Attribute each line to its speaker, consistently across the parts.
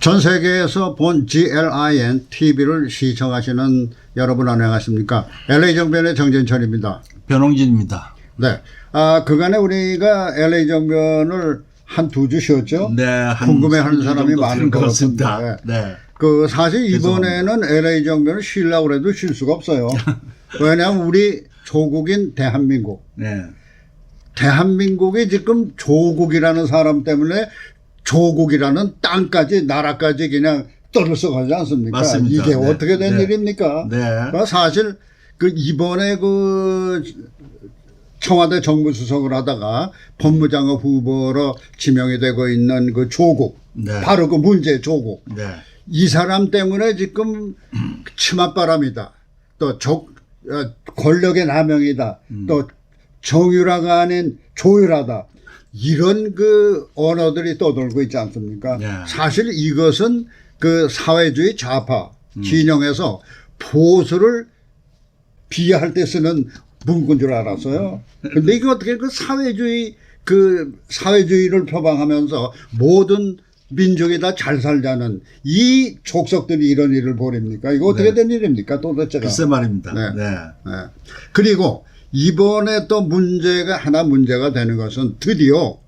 Speaker 1: 전 세계에서 본 GLIN TV를 시청하시는 여러분 안녕하십니까? LA 정변의 정진철입니다.
Speaker 2: 변홍진입니다.
Speaker 1: 네. 그간에 우리가 LA 정변을 한 2주 쉬었죠?
Speaker 2: 네.
Speaker 1: 궁금해하는 사람이 많은 것 같습니다.
Speaker 2: 네.
Speaker 1: 사실 이번에는 LA 정변을 쉬려고 해도 쉴 수가 없어요. 왜냐하면 우리 조국인 대한민국.
Speaker 2: 네.
Speaker 1: 대한민국이 지금 조국이라는 사람 때문에 조국이라는 땅까지 나라까지 그냥 떠들썩하지 않습니까?
Speaker 2: 맞습니다.
Speaker 1: 이게
Speaker 2: 네.
Speaker 1: 어떻게 된
Speaker 2: 네.
Speaker 1: 일입니까?
Speaker 2: 네.
Speaker 1: 사실 이번에 청와대 정무수석을 하다가 법무장관 후보로 지명이 되고 있는 조국,
Speaker 2: 네.
Speaker 1: 바로 문제 조국.
Speaker 2: 네.
Speaker 1: 이 사람 때문에 지금 치맛바람이다. 또 권력의 남용이다. 또 정유라가 아닌 조유라다. 이런 언어들이 떠돌고 있지 않습니까?
Speaker 2: 네.
Speaker 1: 사실 이것은 사회주의 좌파 진영에서 보수를 비하할 때 쓰는 문구인 줄 알았어요. 근데 이게 어떻게 사회주의를 표방하면서 모든 민족이 다 잘 살자는 이 족속들이 이런 일을 벌입니까? 이거 어떻게 된 일입니까? 도대체가.
Speaker 2: 글쎄 말입니다.
Speaker 1: 네.
Speaker 2: 네.
Speaker 1: 네. 그리고 이번에 또 문제가 되는 것은 드디어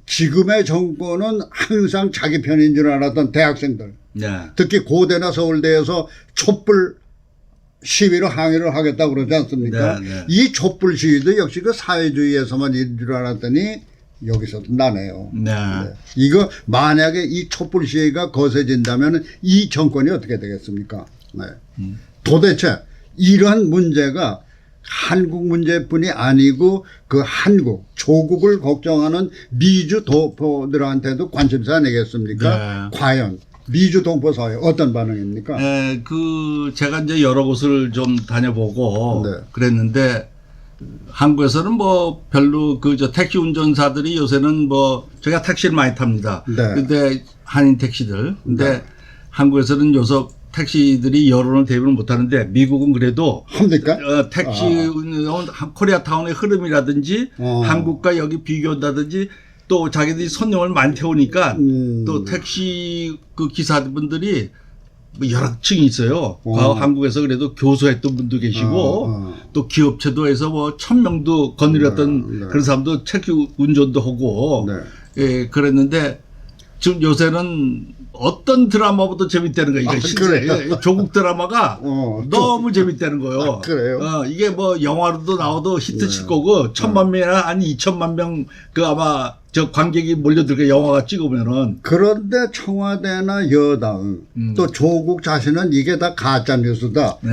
Speaker 1: 지금의 정권은 항상 자기 편인 줄 알았던 대학생들.
Speaker 2: 네.
Speaker 1: 특히 고대나 서울대에서 촛불 시위로 항의를 하겠다고 그러지 않습니까?
Speaker 2: 네, 네.
Speaker 1: 이 촛불 시위도 역시 사회주의에서만 일인 줄 알았더니 여기서도 나네요.
Speaker 2: 네.
Speaker 1: 이거 만약에 이 촛불 시위가 거세진다면 이 정권이 어떻게 되겠습니까? 네. 도대체 이런 문제가 한국 문제뿐이 아니고 한국 조국을 걱정하는 미주 동포들한테도 관심사 아니겠습니까?
Speaker 2: 네.
Speaker 1: 과연 미주 동포 사회 어떤 반응입니까?
Speaker 2: 제가 이제 여러 곳을 좀 다녀보고
Speaker 1: 네.
Speaker 2: 그랬는데 한국에서는 별로 택시 운전사들이 요새는 제가 택시를 많이 탑니다.
Speaker 1: 네.
Speaker 2: 근데 한인 택시들. 근데
Speaker 1: 네.
Speaker 2: 한국에서는 요새 택시들이 여론을 대비를 못 하는데 미국은 그래도
Speaker 1: 합니까?
Speaker 2: 택시 코리아타운의 흐름이라든지 한국과 여기 비교한다든지 또 자기들이 손님을 많이 태우니까 또 택시 기사분들이 여러 층이 있어요. 한국에서 그래도 교수했던 분도 계시고 또 기업체도 해서 1000명도 거느렸던
Speaker 1: 네.
Speaker 2: 그런 사람도 택시 운전도 하고
Speaker 1: 네.
Speaker 2: 예, 그랬는데 지금 요새는 어떤 드라마보다 재밌다는 거예요.
Speaker 1: 그래요?
Speaker 2: 조국 드라마가 너무 재밌다는 거예요.
Speaker 1: 그래요?
Speaker 2: 이게 영화로도 나와도 히트칠 거고 1000만 명이나 아니 2천만 명 아마 관객이 몰려들 거예요. 영화가 찍으면은.
Speaker 1: 그런데 청와대나 여당 또 조국 자신은 이게 다 가짜 뉴스다.
Speaker 2: 네.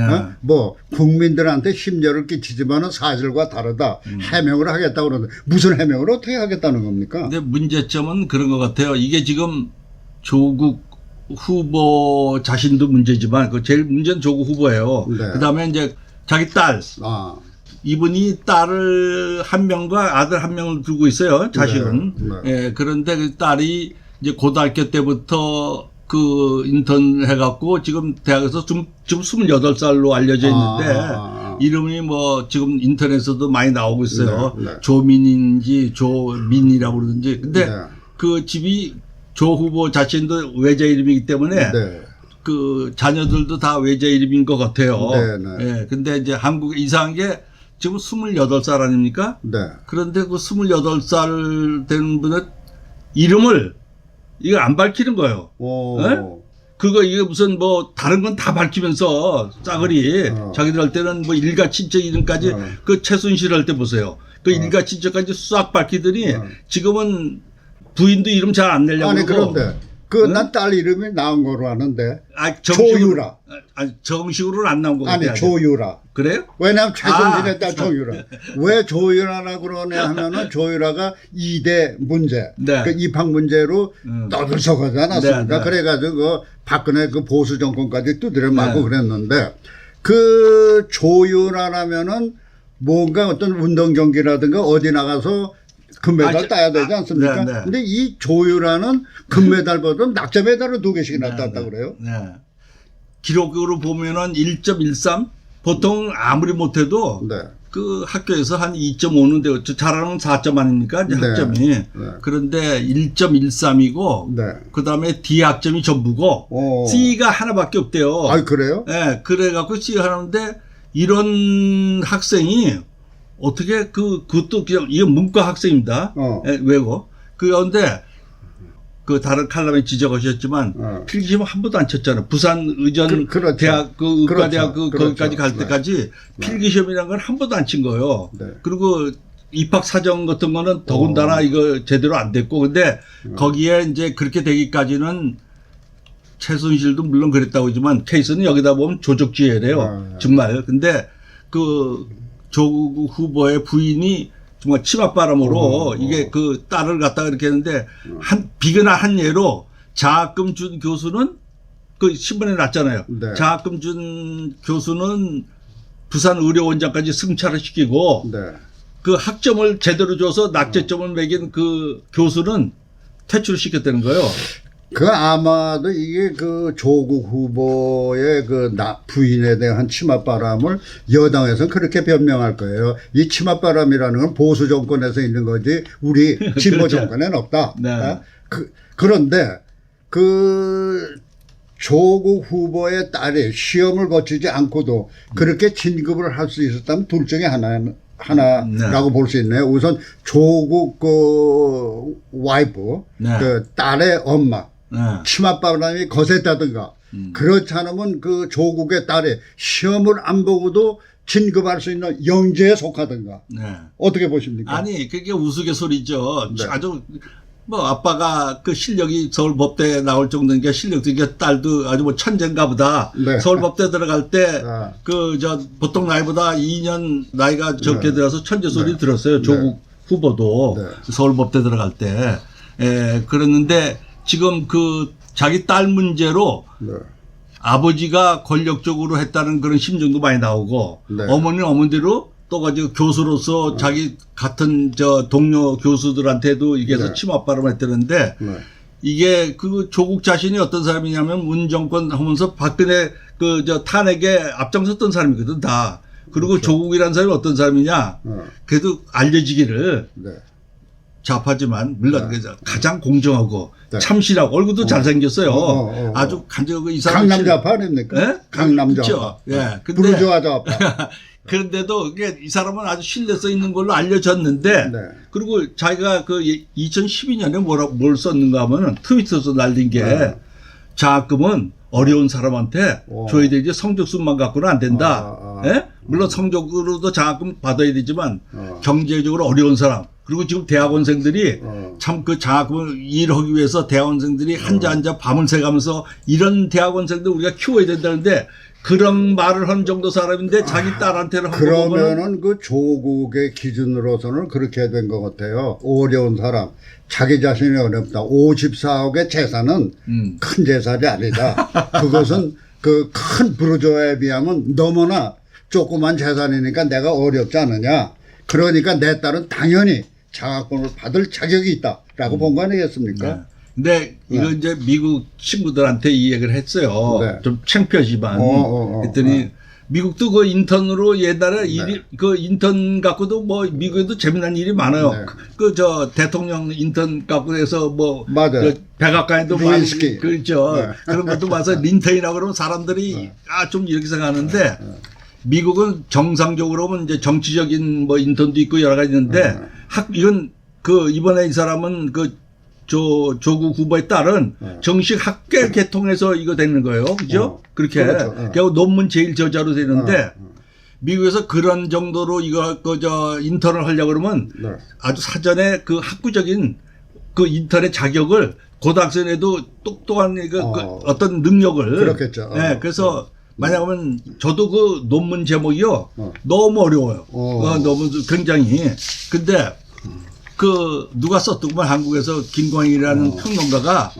Speaker 1: 국민들한테 심려를 끼치지만은 사실과 다르다. 해명을 하겠다고 그러는데 무슨 해명을 어떻게 하겠다는 겁니까?
Speaker 2: 근데 문제점은 그런 것 같아요. 이게 지금 조국 후보 자신도 문제지만 제일 문제는 조국 후보예요.
Speaker 1: 네.
Speaker 2: 그다음에 이제 자기 딸. 이분이 딸을 1명과 아들 1명을 두고 있어요. 자식은.
Speaker 1: 네. 네.
Speaker 2: 예, 그런데 그 딸이 이제 고등학교 때부터 인턴 해갖고 지금 대학에서 지금 28살로 알려져 있는데 이름이 지금 인터넷에서도 많이 나오고 있어요.
Speaker 1: 네. 네.
Speaker 2: 조민인지 조민이라고 그러든지. 근데
Speaker 1: 네.
Speaker 2: 그 집이 조 후보 자신도 외자 이름이기 때문에
Speaker 1: 네.
Speaker 2: 자녀들도 다 외자 이름인 것 같아요.
Speaker 1: 네, 네.
Speaker 2: 예, 근데 이제 한국에 이상한 게 지금 28살 아닙니까?
Speaker 1: 네.
Speaker 2: 그런데 28살 된 분의 이름을 이거 안 밝히는 거예요. 예? 이게 무슨 다른 건 다 밝히면서 싸그리 자기들 할 때는 일가 친척 이름까지 최순실 할 때 보세요. 일가 친척까지 싹 밝히더니 지금은 부인도 이름 잘 안 내려고
Speaker 1: 아니
Speaker 2: 그러고.
Speaker 1: 그런데 난 딸 이름이 나온 거로 아는데
Speaker 2: 정식으로,
Speaker 1: 조유라.
Speaker 2: 정식으로는 안 나온 거 같아요.
Speaker 1: 아니 조유라.
Speaker 2: 그래요?
Speaker 1: 왜냐하면 최순실의 딸 조유라. 왜 조유라라고 그러냐 하면은 조유라가 2대 문제,
Speaker 2: 네.
Speaker 1: 입학 문제로 떠들썩하지 않았습니까?
Speaker 2: 네, 네.
Speaker 1: 그래가지고 박근혜 보수 정권까지 두드려 맞고
Speaker 2: 네.
Speaker 1: 그랬는데 조유라라면은 뭔가 어떤 운동 경기라든가 어디 나가서 금메달 따야 되지 않습니까?
Speaker 2: 네, 네.
Speaker 1: 근데 이 조유라는 금메달보다 낙제 메달을 2개씩이나 땄다 그래요?
Speaker 2: 네. 기록으로 보면은 1.13 보통 아무리 못해도
Speaker 1: 네.
Speaker 2: 그 학교에서 한 2.5는 되고 잘하는 건 4점 아닙니까? 이제
Speaker 1: 네.
Speaker 2: 학점이.
Speaker 1: 네.
Speaker 2: 그런데 1.13이고
Speaker 1: 네.
Speaker 2: 그다음에 D 학점이 전부고 C가 하나밖에 없대요.
Speaker 1: 아, 그래요?
Speaker 2: 예, 그래갖고 C 하는데 이런 학생이 어떻게 그것도 그냥 이게 문과 학생입니다. 예, 외고. 그런데 그 다른 칼럼에 지적하셨지만 필기시험 한 번도 안 쳤잖아요. 부산 의전
Speaker 1: 그렇죠.
Speaker 2: 대학 그 의과대학
Speaker 1: 그렇죠.
Speaker 2: 거기까지 갈
Speaker 1: 네.
Speaker 2: 때까지 필기시험이라는 걸 한 번도 안 친 거예요.
Speaker 1: 네.
Speaker 2: 그리고 입학 사정 같은 거는 더군다나 이거 제대로 안 됐고 근데 거기에 이제 그렇게 되기까지는 최순실도 물론 그랬다고 하지만 케이스는 여기다 보면 조적지혜래요. 정말. 근데 그 조국 후보의 부인이 정말 치맛바람으로 이게 그 딸을 갖다가 이렇게 했는데 비근한 한 예로 장학금 준 교수는 그 신문에 났잖아요.
Speaker 1: 네.
Speaker 2: 장학금 준 교수는 부산 의료원장까지 승차를 시키고
Speaker 1: 네.
Speaker 2: 그 학점을 제대로 줘서 낙제점을 매긴 그 교수는 퇴출시켰다는 거예요.
Speaker 1: 그 아마도 이게 그 조국 후보의 그 부인에 대한 치맛바람을 여당에서는 그렇게 변명할 거예요. 이 치맛바람이라는 건 보수 정권에서 있는 거지 우리 진보
Speaker 2: 그렇죠.
Speaker 1: 정권에는 없다.
Speaker 2: 네.
Speaker 1: 그런데 그 조국 후보의 딸이 시험을 거치지 않고도 그렇게 진급을 할 수 있었다면 둘 중에 하나라고 볼 수 있네요. 우선 조국 그 와이프, 그 딸의 엄마, 치맛바람이 거셌다든가 그렇지 않으면 그 조국의 딸이 시험을 안 보고도 진급할 수 있는 영재에 속하든가 어떻게 보십니까?
Speaker 2: 아니 그게 우스갯소리죠.
Speaker 1: 네.
Speaker 2: 아주 뭐 아빠가 그 실력이 서울법대에 나올 정도니까 실력도 이게 딸도 아주 뭐 천재인가 보다.
Speaker 1: 네.
Speaker 2: 서울법대 들어갈 때 그 저 보통 나이보다 2년 나이가 적게 들어서 천재 소리 들었어요. 조국 후보도 서울법대 들어갈 때. 그랬는데 지금 그 자기 딸 문제로 아버지가 권력적으로 했다는 그런 심정도 많이 나오고 어머니는 어머니대로 또 가지고 교수로서 자기 같은 저 동료 교수들한테도 이게 해서 치맛바람을 했다는데 이게 그 조국 자신이 어떤 사람이냐면 문 정권 하면서 박근혜 그 저 탄핵에 앞장섰던 사람이거든 다. 그리고 조국이라는 사람이 어떤 사람이냐 그래도 알려지기를 좌파지만 물론 가장 공정하고 참신하고 얼굴도 잘생겼어요. 아주 간절하고 이 사람
Speaker 1: 강남 좌파 아닙니까?
Speaker 2: 네?
Speaker 1: 강남
Speaker 2: 그렇죠.
Speaker 1: 좌파.
Speaker 2: 예. 근데
Speaker 1: 부르주아 좌파.
Speaker 2: 그런데도 이게 이 사람은 아주 신뢰성 있는 걸로 알려졌는데 그리고 자기가 그 2012년에 뭘 썼는가 하면은 트위터에서 날린 게 장학금은 어려운 사람한테 줘야 되지 성적순만 갖고는 안 된다. 예? 물론 성적으로도 장학금 받아야 되지만 경제적으로 어려운 사람 그리고 지금 대학원생들이 참 그 장학금을 일하기 위해서 대학원생들이 한자 밤을 새가면서 이런 대학원생들 우리가 키워야 된다는데 그런 말을 한 정도 사람인데 자기 딸한테는 한 거 보면
Speaker 1: 그러면은 그 조국의 기준으로서는 그렇게 된 것 같아요. 어려운 사람, 자기 자신이 어렵다. 54억의 재산은 큰 재산이 아니다. 그것은 그 큰 부르주아에 비하면 너무나 조그만 재산이니까 내가 어렵지 않느냐. 그러니까 내 딸은 당연히 장학금을 받을 자격이 있다라고 본 거 아니겠습니까?
Speaker 2: 근데 이거 이제 미국 친구들한테 이 얘기를 했어요. 좀 창피하지만. 그랬더니 미국도 그 인턴으로 옛날에 일이 그 인턴 갖고도 뭐 미국에도 재미난 일이 많아요. 그 저 대통령 인턴 갖고 해서 뭐 백악관에도 많이 그렇죠. 그런 것도 와서 린턴이라고 그러면 사람들이 좀 이렇게 생각하는데 미국은 정상적으로 보면 이제 정치적인 뭐 인턴도 있고 여러 가지 있는데 이건 그 이번에 이 사람은 그 조국 후보의 딸은 정식 학계 개통해서 이거 되는 거예요. 그죠? 그렇게. 그리고 논문 제일 저자로 되는데 미국에서 그런 정도로 이거 인턴을 하려고 그러면 아주 사전에 그 학구적인 그 인턴의 자격을 고등학생에도 똑똑한 어떤 능력을.
Speaker 1: 그렇겠죠.
Speaker 2: 네, 그래서 만약하면 저도 그 논문 제목이요. 너무 어려워요. 너무 굉장히. 근데 그 누가 썼더구만 한국에서 김광일이라는 평론가가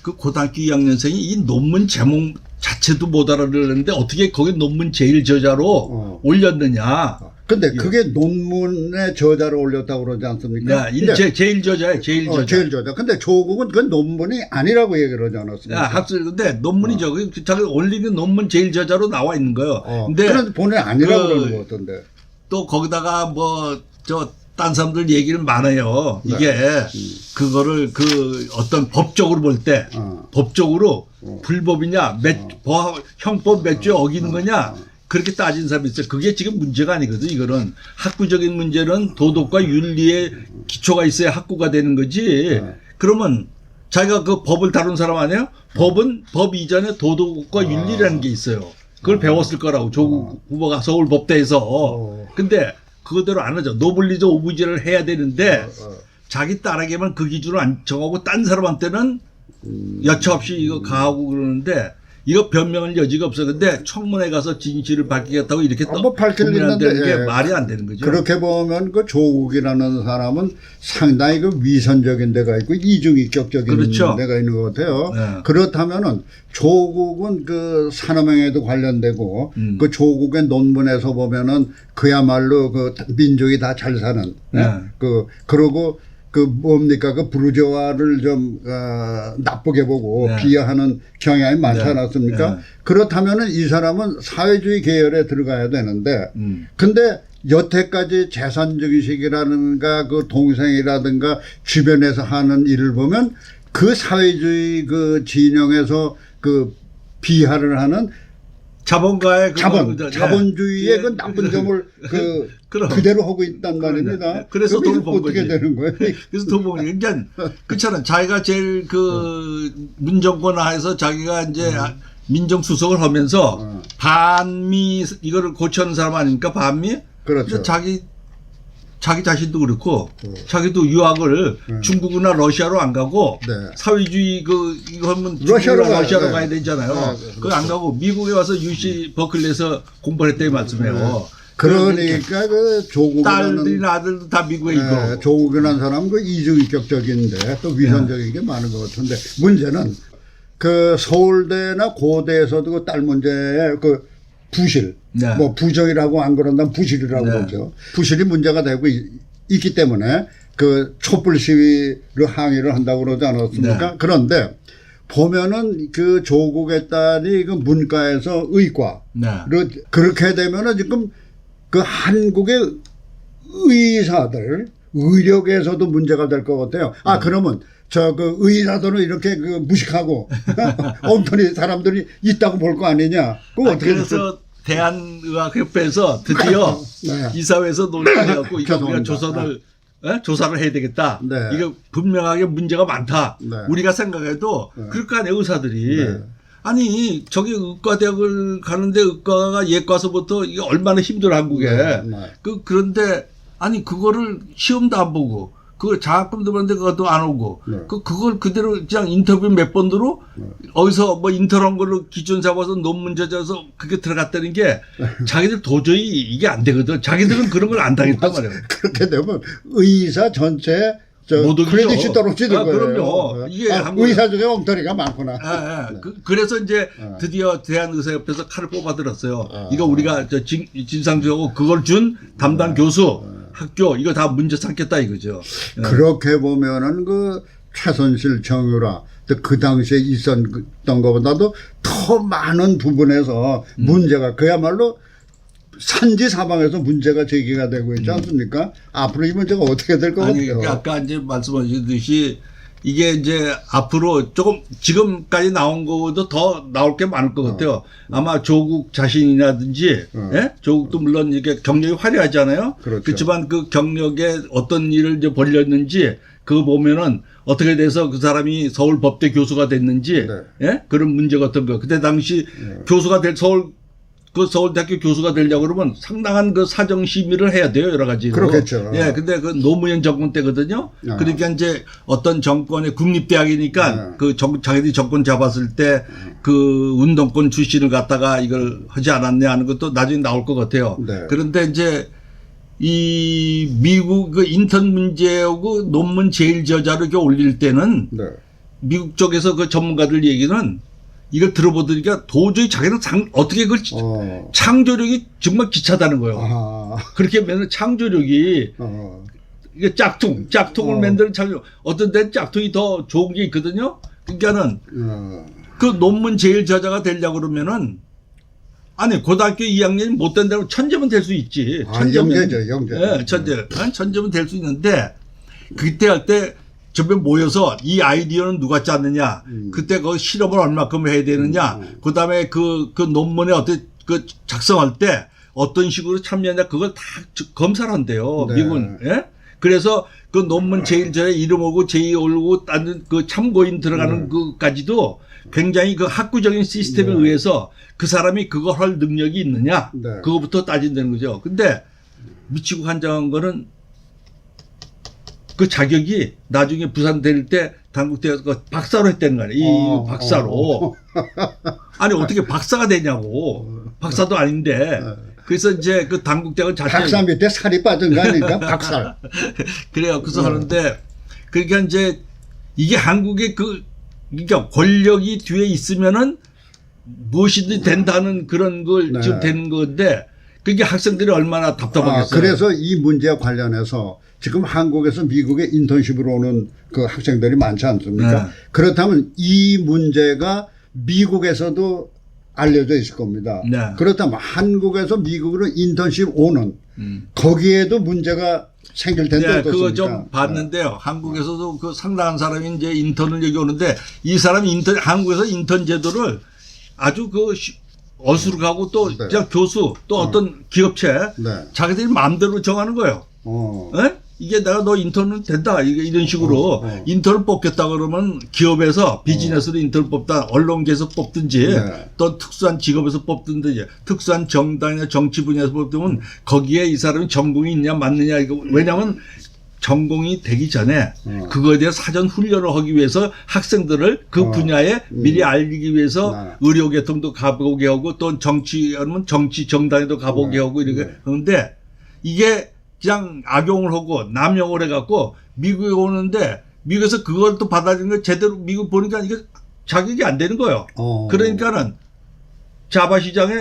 Speaker 2: 그 고등학교 2학년생이 이 논문 제목 자체도 못 알아들었는데 어떻게 거기 논문 제일 저자로 올렸느냐.
Speaker 1: 근데 그게 논문의 저자를 올렸다고 그러지 않습니까?
Speaker 2: 제일 저자예요. 제일 저자.
Speaker 1: 제일 저자. 근데 조국은 그건 논문이 아니라고 얘기를 하지 않았습니까?
Speaker 2: 학술 근데 논문이죠. 자기 올리는 논문 제일 저자로 나와 있는 거예요.
Speaker 1: 근데 본인이 아니라고 그러는 거 같던데.
Speaker 2: 또 거기다가 뭐 딴 사람들 얘기를 많아요.
Speaker 1: 네.
Speaker 2: 이게 그거를 그 어떤 법적으로 볼 때 법적으로 불법이냐 형법 몇 조 어기는 거냐 그렇게 따진 사람이 있어요. 그게 지금 문제가 아니거든. 이거는 학구적인 문제는 도덕과 윤리에 기초가 있어야 학구가 되는 거지. 그러면 자기가 그 법을 다룬 사람 아니에요? 법은 법 이전에 도덕과 윤리라는 게 있어요. 그걸 배웠을 거라고 조국 후보가 서울 법대에서. 근데 그거대로 안 하죠. 노블리즈 오브제를 해야 되는데 자기 딸에게만 그 기준을 안 정하고 딴 사람한테는 여차없이 이거 가하고 그러는데 이거 변명할 여지가 없어. 근데 청문회 가서 진실을 밝히겠다고 이렇게 또 고민한다는 게 말이 안 되는 거죠.
Speaker 1: 그렇게 보면 그 조국이라는 사람은 상당히 그 위선적인 데가 있고 이중인격적인
Speaker 2: 그렇죠.
Speaker 1: 데가 있는 것 같아요.
Speaker 2: 네.
Speaker 1: 그렇다면은 조국은 그 산업행위에도 관련되고 그 조국의 논문에서 보면은 그야말로 그 민족이 다 잘 사는 그러고 그 뭡니까 그 부르주아를 좀 나쁘게 보고 비하하는 경향이 많지 않았습니까? 그렇다면은 이 사람은 사회주의 계열에 들어가야 되는데 근데 여태까지 재산주의식이라든가 그 동생이라든가 주변에서 하는 일을 보면 그 사회주의 그 진영에서 그 비하를 하는
Speaker 2: 자본가의
Speaker 1: 자본주의의 그 나쁜 점을 그대로 하고 있단 말입니다.
Speaker 2: 그래서 돈을 번
Speaker 1: 어떻게
Speaker 2: 거지.
Speaker 1: 되는 거예요?
Speaker 2: 그래서 돈 버는 거예요. 그러니까 그렇잖아. 자기가 제일 그 문정권 하에서 자기가 이제 민정수석을 하면서 반미 이거를 고쳐는 사람 아닙니까? 반미.
Speaker 1: 그렇죠.
Speaker 2: 자기 자신도 그렇고 자기도 유학을 중국이나 러시아로 안 가고 사회주의 이거 하면 러시아로 가야 되잖아요. 그거 안 가고 미국에 와서 UC 버클리에서 공부를 했다는 말씀이에요.
Speaker 1: 그러니까 그 조국이라는
Speaker 2: 딸들이나 아들도 다 미국에 있고
Speaker 1: 조국이라는 사람은 그 이중인격적인데 또 위선적인 게 많은 것 같은데 문제는 그 서울대나 고대에서도 그 딸 문제에 그 부실 뭐 부정이라고 안 그런다면 부실이라고 그러죠. 부실이 문제가 되고 있기 때문에 그 촛불 시위를 항의를 한다고 그러지 않았습니까? 그런데 보면은 그 조국의 딸이 그 문과에서 의과 그렇게 되면은 지금 그 한국의 의사들 의력에서도 문제가 될 것 같아요. 그러면 그 의사들은 이렇게 그 무식하고 엉터리 사람들이 있다고 볼 거 아니냐?
Speaker 2: 그래서 대한의학협회에서 드디어 이사회에서 논의를 해갖고 이거 우리가 조사를 해야 되겠다. 이거 분명하게 문제가 많다. 우리가 생각해도 그럴 거 아니에요, 의사들이. 아니 저기 의과대학을 가는데 의과가 예과서부터 이게 얼마나 힘들어 한국에. 그런데 아니 그거를 시험도 안 보고 그걸 장학금도 받는데 그것도 안 오고 그걸 그대로 그냥 인터뷰 몇 번 들어 어디서 뭐 인터뷰한 걸로 기준 잡아서 논문 저자서 그게 들어갔다는 게 자기들 도저히 이게 안 되거든. 자기들은 그런 걸 안 당했단 말이에요.
Speaker 1: 그렇게 되면 의사 전체 크레딧이 떨어지는 거예요.
Speaker 2: 그럼요. 이게
Speaker 1: 의사 중에 엉터리가 많구나.
Speaker 2: 그래서 이제 드디어 대한의사협회에서 칼을 뽑아들었어요. 이거 우리가 진상주의하고 그걸 준 담당 교수 학교 이거 다 문제 삼겠다 이거죠.
Speaker 1: 그렇게 보면은 그 최순실 정유라 그 당시에 있었던 것보다도 더 많은 부분에서 문제가 그야말로 산지 사방에서 문제가 제기가 되고 있지 않습니까? 앞으로 이 문제가 어떻게 될 것 같아요?
Speaker 2: 아까 이제 말씀하셨듯이 이게 이제 앞으로 조금 지금까지 나온 거보다 더 나올 게 많을 것 같아요. 아마 조국 자신이라든지 조국도 물론 이렇게 경력이 화려하잖아요. 그렇지만 그 경력에 어떤 일을 이제 벌였는지 그거 보면은 어떻게 돼서 그 사람이 서울 법대 교수가 됐는지 그런 문제가 어떤 거. 그때 당시 교수가 될 서울대학교 교수가 되려고 그러면 상당한 그 사정 심의를 해야 돼요, 여러 가지로.
Speaker 1: 그렇겠죠.
Speaker 2: 근데 그 노무현 정권 때거든요. 그러니까 이제 어떤 정권의 국립대학이니까 자기들이 정권 잡았을 때 그 운동권 출신을 갖다가 이걸 하지 않았냐 하는 것도 나중에 나올 것 같아요. 그런데 이제 이 미국 그 인턴 문제하고 논문 제일 저자를 이렇게 올릴 때는 미국 쪽에서 그 전문가들 얘기는 이걸 들어보니까 도저히 자기는 어떻게 그걸 창조력이 정말 기차다는 거예요. 그렇게 하면 창조력이 이게 짝퉁을 만드는 창조력. 어떤 데는 짝퉁이 더 좋은 게 있거든요. 그러니까는 그 논문 제일 저자가 되려고 그러면은 아니 고등학교 2학년이 못 된다고 천재면 될 수 있지.
Speaker 1: 영재죠, 영재.
Speaker 2: 예, 천재면 될 수 있는데 그때 할 때 전부 모여서 이 아이디어는 누가 짰느냐, 그때 그 실험을 얼마큼 해야 되느냐, 그다음에 그 논문에 어떤 그 작성할 때 어떤 식으로 참여하냐 그걸 다 검사를 한대요.
Speaker 1: 네.
Speaker 2: 미국은. 예? 그래서 그 논문 제일 전에 이름 오고 제의 올고 다른 그 참고인 들어가는 그까지도 굉장히 그 학구적인 시스템에 의해서 그 사람이 그걸 할 능력이 있느냐, 그거부터 따진다는 거죠. 근데 미치고 환장한 거는 그 자격이 나중에 부산 될 때 당국대에서 그 박사로 했다는 거 아니에요. 이 박사로. 아니 어떻게 박사가 되냐고. 박사도 아닌데. 그래서 이제 그 당국대가 자체
Speaker 1: 박사 밑에 살이 빠진 거 아닙니까? 박살.
Speaker 2: 그래요. 그래서 하는데 그러니까 이제 이게 한국의 그러니까 권력이 뒤에 있으면은 무엇이든 된다는 그런 걸 지금 되는 건데 그게 학생들이 얼마나 답답하겠어요.
Speaker 1: 그래서 이 문제와 관련해서 지금 한국에서 미국에 인턴십으로 오는 그 학생들이 많지 않습니까? 그렇다면 이 문제가 미국에서도 알려져 있을 겁니다. 그렇다면 한국에서 미국으로 인턴십 오는 거기에도 문제가 생길 텐데 어떻습니까?
Speaker 2: 그거 좀 봤는데요. 한국에서도 그 상당한 사람이 이제 인턴을 여기 오는데 이 사람이 한국에서 인턴 제도를 아주 그 어수룩하고 또 그냥 교수 또 어떤 기업체 자기들이 마음대로 정하는 거예요. 이게 내가 너 인턴은 된다. 이런 식으로 인턴을 뽑겠다 그러면 기업에서 비즈니스로 인턴을 뽑다 언론계에서 뽑든지 또 특수한 직업에서 뽑든지 특수한 정당이나 정치 분야에서 뽑으면 거기에 이 사람이 전공이 있냐 맞느냐 이거 왜냐하면 전공이 되기 전에 그거에 대해 사전 훈련을 하기 위해서 학생들을 그 분야에 미리 알리기 위해서 의료계통도 가보게 하고 또 정치하면 정치 정당에도 가보게 하고 이렇게 하는데 이게 그냥 악용을 하고 남용을 해갖고 미국에 오는데 미국에서 그걸 또 받아들이는 거 제대로 미국 보니까 이게 자격이 안 되는 거예요. 그러니까는 자바시장에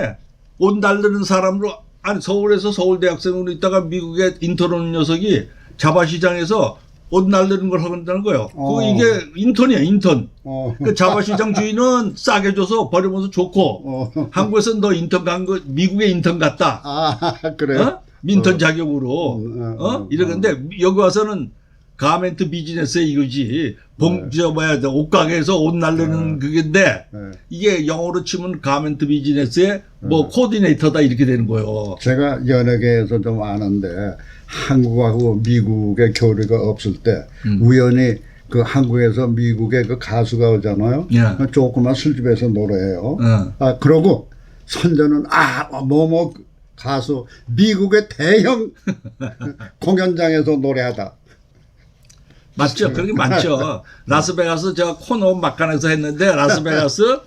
Speaker 2: 옷 날르는 사람으로 아니 서울에서 서울대학생으로 있다가 미국에 인턴 오는 녀석이 자바시장에서 옷 날르는 걸 한다는 거예요. 이게 인턴이야, 인턴. 그 자바시장 주인은 싸게 줘서 버리면서 좋고, 한국에서 너 인턴 간 거, 미국에 인턴 갔다.
Speaker 1: 그래요?
Speaker 2: 인턴 자격으로. 이러는데, 여기 와서는 가멘트 비즈니스에 이거지. 옷가게에서 옷 날르는 그게인데, 이게 영어로 치면 가멘트 비즈니스의 뭐 코디네이터다 이렇게 되는 거예요.
Speaker 1: 제가 연예계에서 좀 아는데, 한국하고 미국의 교류가 없을 때 우연히 그 한국에서 미국의 그 가수가 오잖아요. 조그만 술집에서 노래해요. 그러고 선전은 뭐뭐 가수 미국의 대형 공연장에서 노래하다.
Speaker 2: 맞죠? 그런 게 많죠. 라스베가스 저 코너 막간에서 했는데 라스베가스에서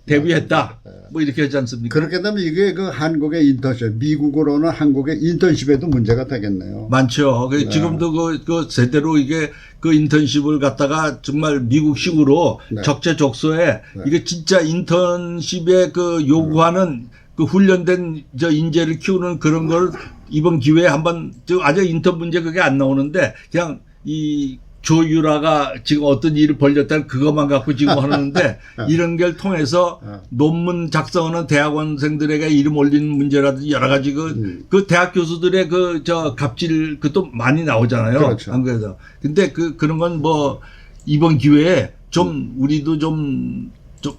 Speaker 2: 데뷔했다. 뭐 이렇게 하지 않습니까?
Speaker 1: 그렇게 되면 이게 그 한국의 인턴십, 미국으로는 한국의 인턴십에도 문제가 되겠네요.
Speaker 2: 많죠. 지금도 그 제대로 이게 그 인턴십을 갖다가 정말 미국식으로 적재적소에 이게 진짜 인턴십에 그 요구하는 그 훈련된 저 인재를 키우는 그런 걸 이번 기회에 한번 아직 인턴 문제 그게 안 나오는데 그냥 이 조유라가 지금 어떤 일을 벌렸다는 그것만 갖고 지금 하는데 이런 걸 통해서 논문 작성하는 대학원생들에게 이름 올리는 문제라든지 여러 가지 그 대학 교수들의 저 갑질 그것도 많이 나오잖아요.
Speaker 1: 그렇죠.
Speaker 2: 안 그래서. 근데 그런 건 뭐 이번 기회에 좀 우리도 좀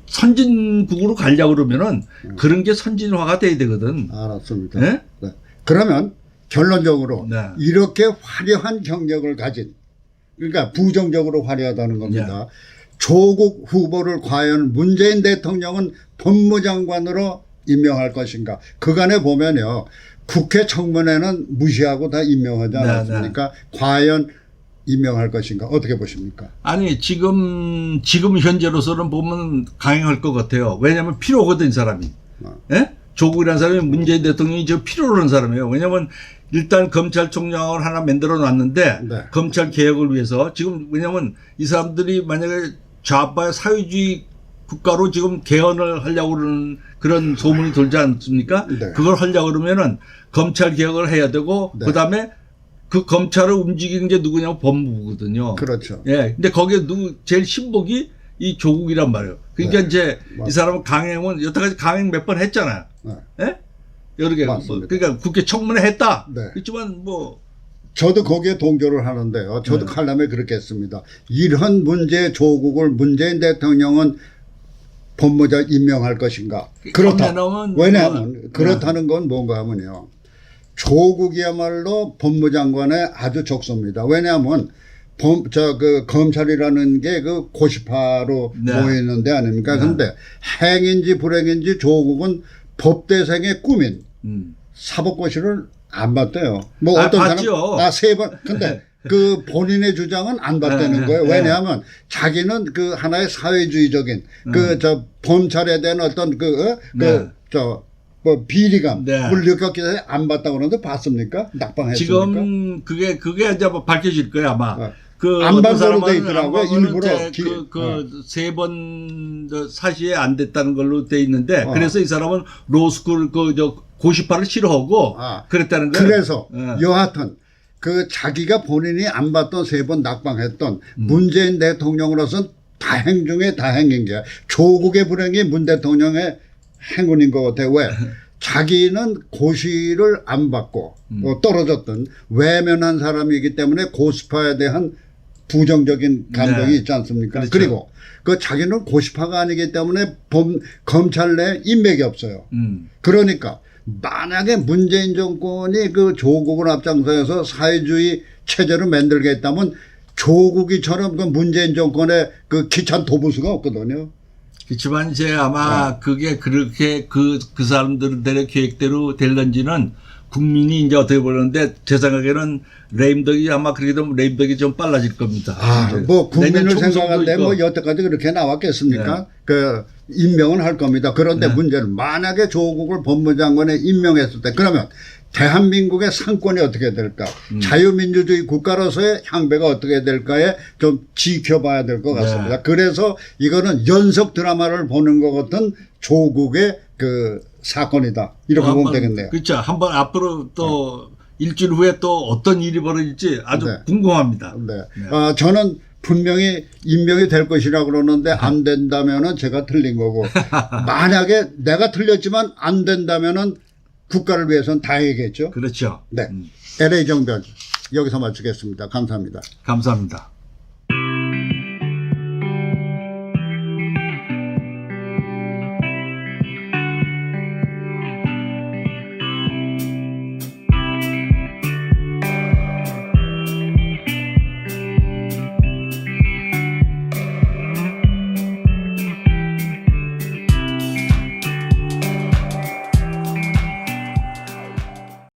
Speaker 2: 선진국으로 가려고 그러면은 그런 게 선진화가 돼야 되거든.
Speaker 1: 알았습니다. 네? 그러면 결론적으로 이렇게 화려한 경력을 가진 그러니까 부정적으로 화려하다는 겁니다. 조국 후보를 과연 문재인 대통령은 법무장관으로 임명할 것인가. 그간에 보면요. 국회 청문회는 무시하고 다 임명하지 않았습니까? 과연 임명할 것인가. 어떻게 보십니까?
Speaker 2: 아니 지금 현재로서는 보면 강행할 것 같아요. 왜냐하면 필요하거든 이 사람이. 조국이라는 사람이 문재인 대통령이 저 필요로 하는 사람이에요. 왜냐하면 일단 검찰총장을 하나 만들어 놨는데 검찰 개혁을 위해서 지금 왜냐하면 이 사람들이 만약에 좌파의 사회주의 국가로 지금 개헌을 하려고 그러는 그런 소문이 돌지 않습니까? 그걸 하려고 그러면은 검찰 개혁을 해야 되고 그다음에 그 검찰을 움직이는 게 누구냐면 법무부거든요.
Speaker 1: 그렇죠.
Speaker 2: 근데 거기에 제일 신복이 이 조국이란 말이에요. 그러니까
Speaker 1: 네.
Speaker 2: 이제
Speaker 1: 맞습니다.
Speaker 2: 이 사람은 강행은 여태까지 강행 몇 번 했잖아요.
Speaker 1: 네.
Speaker 2: 예? 여러 개.
Speaker 1: 맞습니다.
Speaker 2: 그러니까 국회 청문회 했다.
Speaker 1: 네.
Speaker 2: 그렇지만 뭐
Speaker 1: 저도 거기에 동조를 하는데요. 저도
Speaker 2: 네.
Speaker 1: 칼럼에 그렇게 했습니다. 이런 문제 조국을 문재인 대통령은 법무자 임명할 것인가? 그렇다.
Speaker 2: 그러면은
Speaker 1: 왜냐하면
Speaker 2: 뭐,
Speaker 1: 그렇다는 건 뭔가 하면요. 조국이야말로 법무장관에 아주 적습니다. 왜냐하면 검찰이라는 게 그 고시파로
Speaker 2: 네.
Speaker 1: 모이는 데 아닙니까?
Speaker 2: 네.
Speaker 1: 그런데 행인지 불행인지 조국은 법대생의 꿈인 사법고시를 안 봤대요. 뭐
Speaker 2: 아,
Speaker 1: 어떤
Speaker 2: 봤죠.
Speaker 1: 사람 3번. 근데 그 본인의 주장은 안 봤다는
Speaker 2: 네,
Speaker 1: 거예요.
Speaker 2: 네.
Speaker 1: 왜냐하면 자기는 그 하나의 사회주의적인 그 저 검찰에 대한 어떤
Speaker 2: 네.
Speaker 1: 뭐 비리감을
Speaker 2: 네.
Speaker 1: 느꼈기 때문에 안 봤다고 그러는데 봤습니까? 낙방했습니까?
Speaker 2: 지금 그게 이제 뭐 밝혀질 거예요 아마.
Speaker 1: 네.
Speaker 2: 그
Speaker 1: 안
Speaker 2: 어떤
Speaker 1: 받은 걸로 돼
Speaker 2: 사람은
Speaker 1: 있더라고요.
Speaker 2: 안 받은
Speaker 1: 일부러
Speaker 2: 이제 세 번 사시에 안 됐다는 걸로 돼 있는데 그래서 이 사람은 로스쿨 고시파를 싫어하고 그랬다는 거예요.
Speaker 1: 그래서 여하튼 그 자기가 본인이 안 받던 3번 낙방했던 문재인 대통령으로서는 다행 중에 다행인 게 조국의 불행이 문 대통령의 행운인 것 같아요. 왜? 자기는 고시를 안 받고 떨어졌던 외면한 사람이기 때문에 고시파에 대한 부정적인 감정이
Speaker 2: 네.
Speaker 1: 있지 않습니까?
Speaker 2: 그렇죠.
Speaker 1: 그리고 그 자기는 고시파가 아니기 때문에 검찰 내 인맥이 없어요. 그러니까 만약에 문재인 정권이 그 조국을 앞장서서 사회주의 체제를 만들겠다면 조국이처럼 그 문재인 정권의 그 기찬 도부수가 없거든요.
Speaker 2: 그렇지만 이제 아마 그게 그렇게 그 사람들의 계획대로 될런지는 국민이 이제 어떻게 보는데 제 생각에는 레임덕이 아마 그렇게 되면 레임덕이 좀 빨라질 겁니다.
Speaker 1: 뭐 국민을
Speaker 2: 내년 총선도
Speaker 1: 생각하는데
Speaker 2: 있고.
Speaker 1: 뭐 여태까지 그렇게 나왔겠습니까?
Speaker 2: 네.
Speaker 1: 그 임명은 할 겁니다. 그런데
Speaker 2: 네.
Speaker 1: 문제는 만약에 조국을 법무장관에 임명했을 때 그러면 대한민국의 상권이 어떻게 될까? 자유민주주의 국가로서의 향배가 어떻게 될까에 좀 지켜봐야 될 것 같습니다.
Speaker 2: 네.
Speaker 1: 그래서 이거는 연속 드라마를 보는 것 같은 조국의 그 사건이다. 이렇게 보면 되겠네요.
Speaker 2: 그렇죠. 한번 앞으로 또 일주일 후에 또 어떤 일이 벌어질지 아주
Speaker 1: 네.
Speaker 2: 궁금합니다.
Speaker 1: 네. 저는 분명히 임명이 될 것이라고 그러는데 안 된다면은 제가 틀린 거고 만약에 내가 틀렸지만 안 된다면은 국가를 위해서는 다행이겠죠.
Speaker 2: 그렇죠.
Speaker 1: 네. LA 정변 여기서 마치겠습니다. 감사합니다.
Speaker 2: 감사합니다.